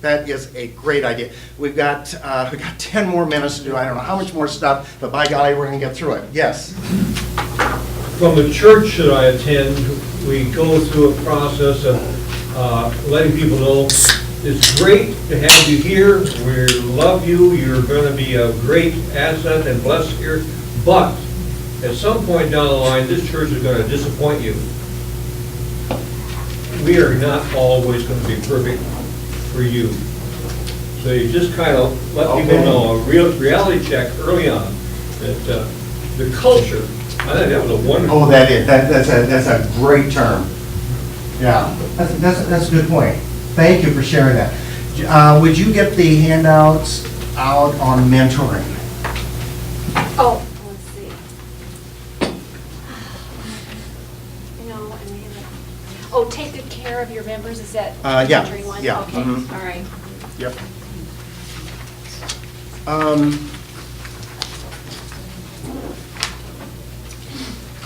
That is a great idea. We've got 10 more minutes to do. I don't know how much more stuff, but by golly, we're going to get through it. Yes? From the church that I attend, we go through a process of letting people know it's great to have you here. We love you. You're going to be a great asset and blessed here. But at some point down the line, this church is going to disappoint you. We are not always going to be perfect for you. So you just kind of let people know, a reality check early on, that the culture, I think that was a wonderful. Oh, that's a great term. Yeah, that's a good point. Thank you for sharing that. Would you get the handouts out on mentoring? Oh, let's see. Oh, take good care of your members, is that Yeah, mentoring one? yeah, Okay, mhm. all right. Yep.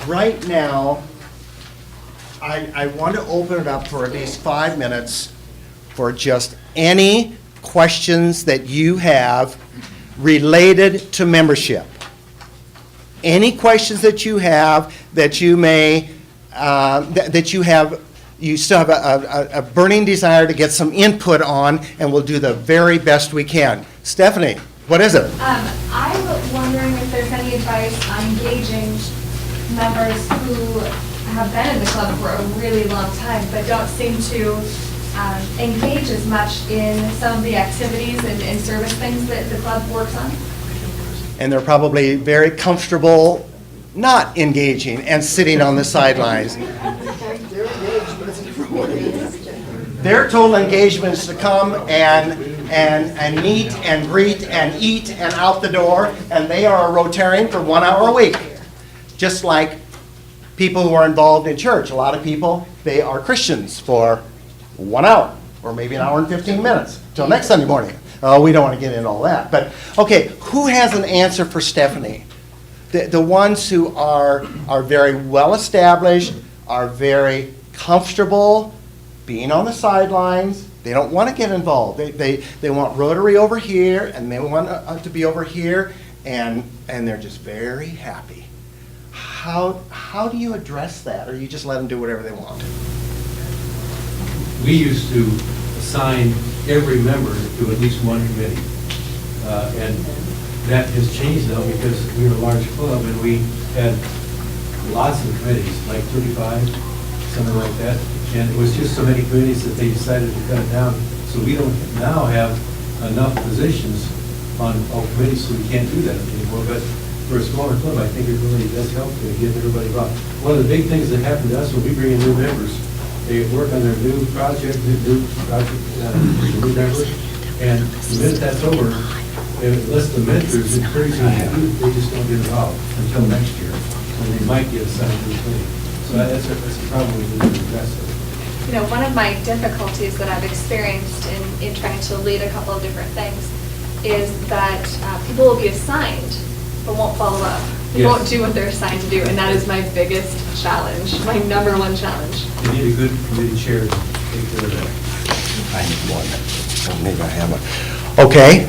Right now, I want to open it up for at least 5 minutes for just any questions that you have related to membership. Any questions that you have that you may, you still have a burning desire to get some input on, and we'll do the very best we can. Stephanie, what is it? I'm wondering if there's any advice on engaging members who have been in the club for a really long time, but don't seem to engage as much in some of the activities and service things that the club works on. And they're probably very comfortable not engaging and sitting on the sidelines. Their total engagement is to come and meet and greet and eat and out the door, and they are a Rotarian for 1 hour a week. Just like people who are involved in church. A lot of people, they are Christians for 1 hour, or maybe an hour and 15 minutes, till next Sunday morning. We don't want to get into all that. But, okay, who has an answer for Stephanie? The ones who are very well established, are very comfortable being on the sidelines. They don't want to get involved. They want Rotary over here, and they want to be over here, and they're just very happy. How do you address that, or you just let them do whatever they want? We used to assign every member to at least one committee. And that has changed now because we're a large club and we had lots of committees, like 35, something like that. And it was just so many committees that they decided to cut it down. So we don't now have enough positions on all committees, so we can't do that anymore. But for a smaller club, I think it really does help to get everybody involved. One of the big things that happen to us when we bring in new members, they work on their new project, new members, and the minute that's over, unless the mentors encourage them to do, they just don't get involved until next year, when they might get assigned to a committee. So that's a problem we need to address. You know, one of my difficulties that I've experienced in trying to lead a couple of different things is that people will be assigned but won't follow up. They won't do what they're assigned to do, and that is my biggest challenge, my number one challenge. You need a good committee chair to take care of that. I need one. Maybe I have one. Okay.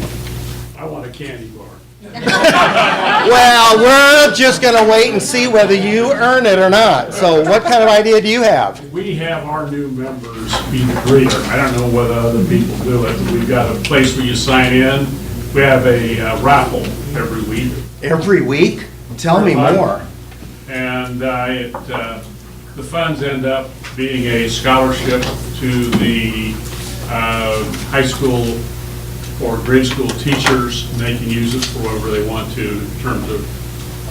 I want a candy bar. Well, we're just going to wait and see whether you earn it or not. So what kind of idea do you have? We have our new members be the greeter. I don't know whether other people do it. We've got a place where you sign in. We have a raffle every week. Every week? Tell me more. And the funds end up being a scholarship to the high school or grade school teachers, and they can use it for whatever they want to in terms of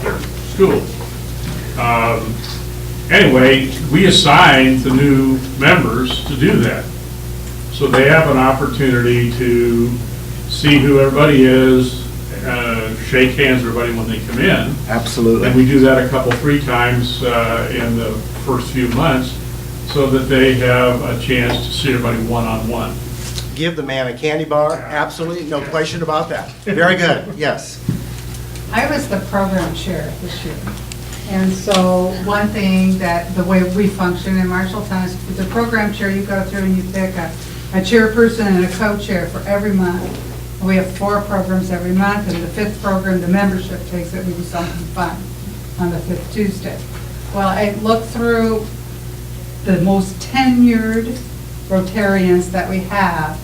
their school. Anyway, we assign the new members to do that. So they have an opportunity to see who everybody is, shake hands with everybody when they come in. Absolutely. And we do that 3 times in the first few months so that they have a chance to see everybody one-on-one. Give the man a candy bar, absolutely, no question about that. Very good, yes. I was the program chair this year. And so one thing that, the way we function in Marshalltown is, with the program chair, you go through and you pick a a chairperson and a co-chair for every month. We have 4 programs every month, and the 5th program, the membership takes it, we do something fun on the 5th Tuesday. Well, I looked through the most tenured Rotarians that we have,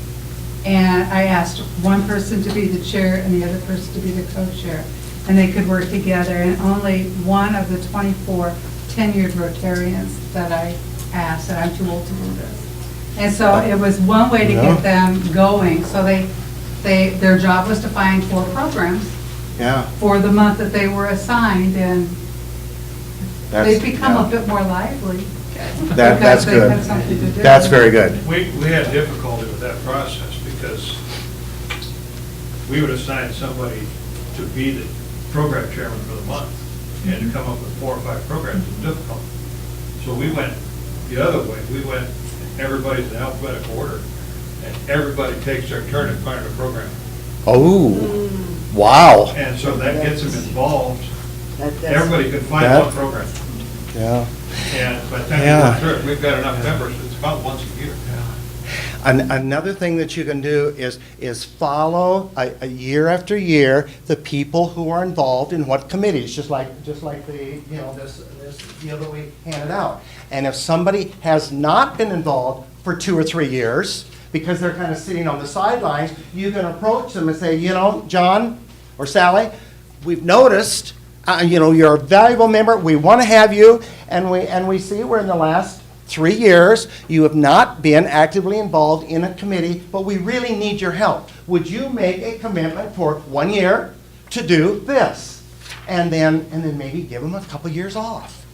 and I asked one person to be the chair and the other person to be the co-chair, and they could work together, and only one of the 24 tenured Rotarians that I asked said, I'm too old to do this. And so it was one way to get them going, so their job was to find 4 programs Yeah. for the month that they were assigned, and they've become a bit more lively. That's because they good. had something to do. That's very good. We had difficulty with that process because we would assign somebody to be the program chairman for the month, and to come up with 4 or 5 programs was difficult. So we went the other way. We went, everybody's in alphabetical order, and everybody takes their turn at finding a program. Oh, wow. And so that gets them involved. That's- Everybody can find That- one program. Yeah. And by the time you Yeah. go through it, we've got enough members, it's about once a year. Another thing that you can do is follow a year after year the people who are involved in what committees, just like the, this deal that we handed out. And if somebody has not been involved for 2 or 3 years, because they're kind of sitting on the sidelines, you can approach them and say, John or Sally, we've noticed, you're a valuable member, we want to have you, and we see we're in the last 3 years, you have not been actively involved in a committee, but we really need your help. Would you make a commitment for 1 year to do this? And then maybe give them a couple years off.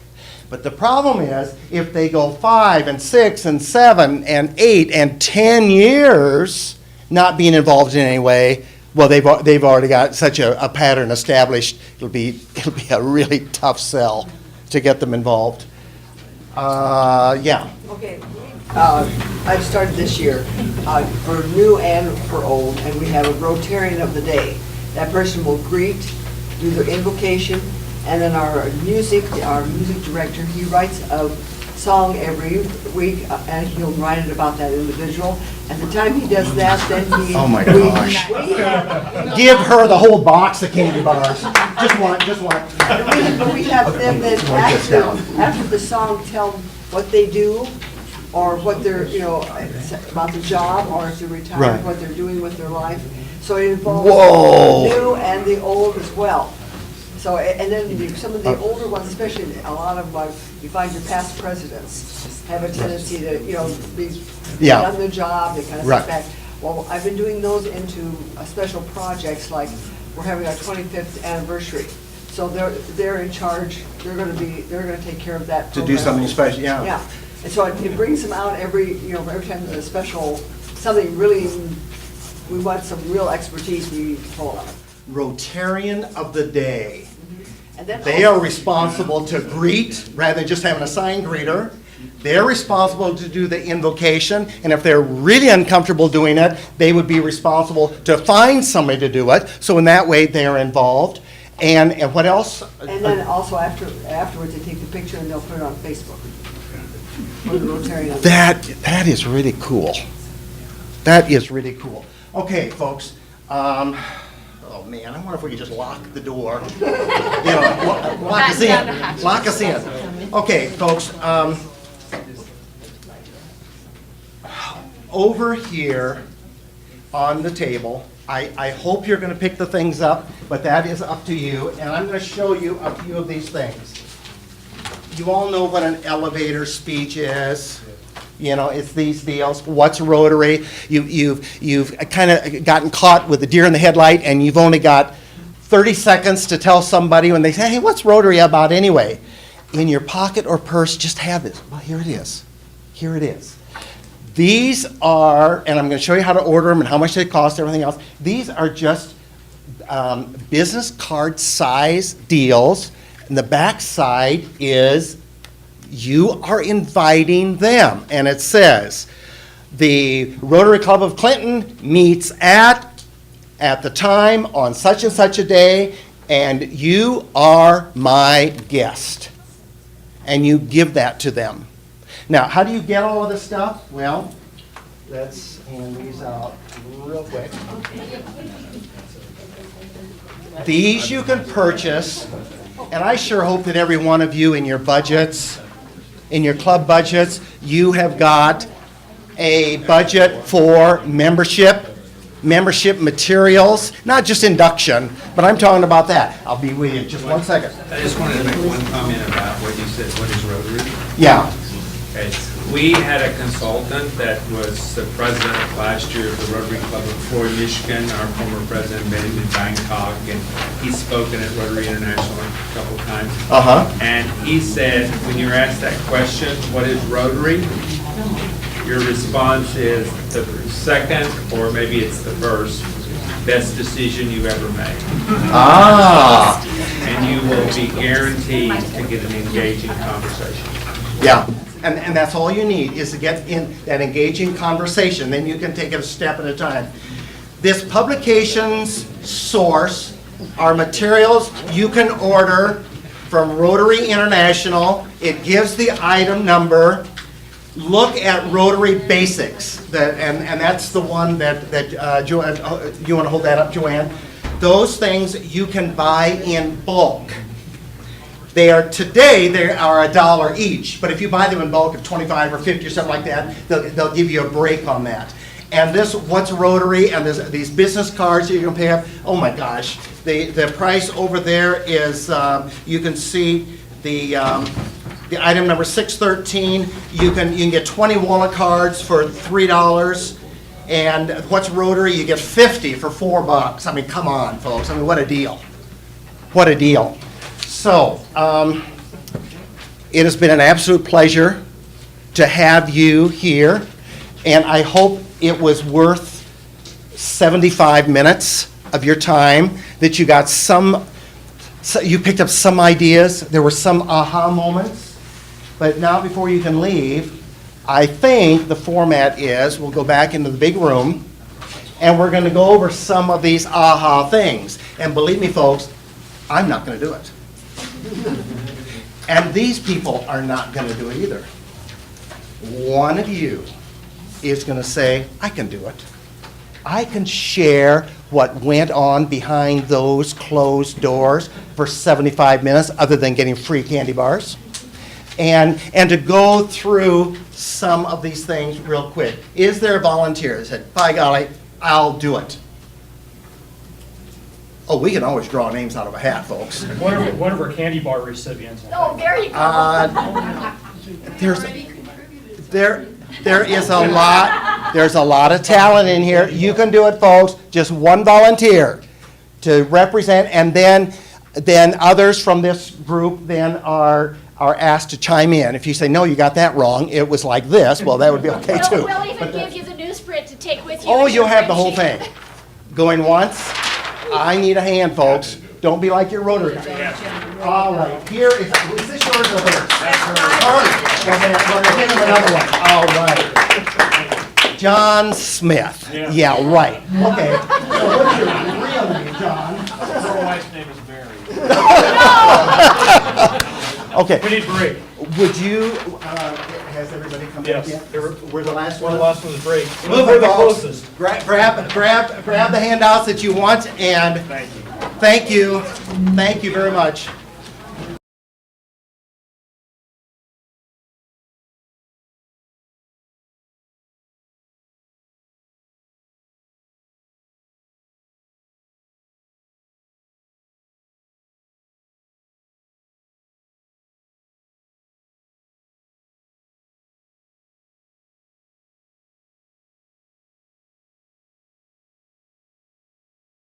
But the problem is, if they go 5 and 6 and 7 and 8 and 10 years not being involved in any way, well, they've already got such a pattern established, it'll be a really tough sell to get them involved. Yeah. Okay, I've started this year for new and for old, and we have a Rotarian of the Day. That person will greet, do the invocation, and then our music director, he writes a song every week, and he'll write it about that individual. At the time he does that, then he... Oh my gosh. Give her the whole box of candy bars. Just one. But we have them then after the song tell what they do, or what they're, about the job, or if they're retired, Right. what they're doing with their life. So it involves Whoa. the new and the old as well. So, and then some of the older ones, especially a lot of them, you find your past presidents have a tendency to, be Yeah. done their job, they kind of Right. sit back. Well, I've been doing those into special projects, like we're having our 25th anniversary. So they're in charge, they're gonna take care of that To do program. something special, yeah. Yeah, and so it brings them out every time there's a special, something really, we want some real expertise, we pull out. Rotarian of the Day. And then They are also- responsible to greet, rather than just having a sign greeter. They're responsible to do the invocation, and if they're really uncomfortable doing it, they would be responsible to find somebody to do it, so in that way, they're involved. And what else? And then also afterwards, they take the picture and they'll put it on Facebook. For the Rotarian. That is really cool. That is really cool. Okay, folks, oh man, I wonder if we could just lock the door. Lock us in. Lock us in. Okay, folks, over here on the table, I hope you're going to pick the things up, but that is up to you, and I'm going to show you a few of these things. You all know what an elevator speech is. It's these deals. What's Rotary? You've kind of gotten caught with the deer in the headlight, and you've only got 30 seconds to tell somebody when they say, hey, what's Rotary about anyway? In your pocket or purse, just have this. Well, here it is. Here it is. These are, and I'm going to show you how to order them and how much they cost, everything else. These are just business card size deals, and the back side is you are inviting them, and it says, the Rotary Club of Clinton meets at the time on such and such a day, and you are my guest. And you give that to them. Now, how do you get all of this stuff? Well, let's hand these out real quick. These you can purchase, and I sure hope that every one of you in your budgets, in your club budgets, you have got a budget for membership materials, not just induction, but I'm talking about that. I'll be with you in just 1 second. I just wanted to make one comment about what you said, what is Rotary? Yeah. Okay. We had a consultant that was the president last year of the Rotary Club of Floyd, Michigan. Our former president been in Bangkok, and he's spoken at Rotary International a couple of times. Uh-huh. And he said, when you're asked that question, what is Rotary? Your response is the second, or maybe it's the first, best decision you ever made. Ah. And you will be guaranteed to get an engaging conversation. Yeah, and that's all you need, is to get in that engaging conversation, then you can take it a step at a time. This publications source are materials you can order from Rotary International. It gives the item number. Look at Rotary Basics, and that's the one that Joanne, you want to hold that up, Joanne? Those things you can buy in bulk. They are $1 each, but if you buy them in bulk of 25 or 50 or something like that, they'll give you a break on that. And this, what's Rotary, and these business cards that you can pay up, oh my gosh, the price over there is, you can see the item number 613. You can get 20 wallet cards for $3. And what's Rotary? You get 50 for $4. I mean, come on, folks. I mean, what a deal. What a deal. So, it has been an absolute pleasure to have you here, and I hope it was worth 75 minutes of your time, that you got you picked up some ideas, there were some aha moments. But now, before you can leave, I think the format is, we'll go back into the big room, and we're going to go over some of these aha things. And believe me, folks, I'm not going to do it. And these people are not going to do it either. One of you is going to say, I can do it. I can share what went on behind those closed doors for 75 minutes, other than getting free candy bars. And to go through some of these things real quick. Is there a volunteer that said, by golly, I'll do it? Oh, we can always draw names out of a hat, folks. One of our candy bar recipients. Oh, there you go. There's a lot of talent in here. You can do it, folks. Just one volunteer to represent, and then others from this group then are asked to chime in. If you say, no, you got that wrong, it was like this, well, that would be okay too. We'll even give you the newsprint to take with you. Oh, as you'll your have the whole friend thing. Going once? I need a hand, folks. Don't be like your Rotary. All right, here is this yours or hers? All right, we're gonna give him another one. All right. John Smith. Yeah, right. Okay. So what's your real name, John? My wife's name is Mary. Okay. We need break. Would you, has everybody come back Yes. yet? We're the last One one? of the last one's break. Move it, folks. Grab the handouts that you want, and Thank you. thank you. Thank you very much.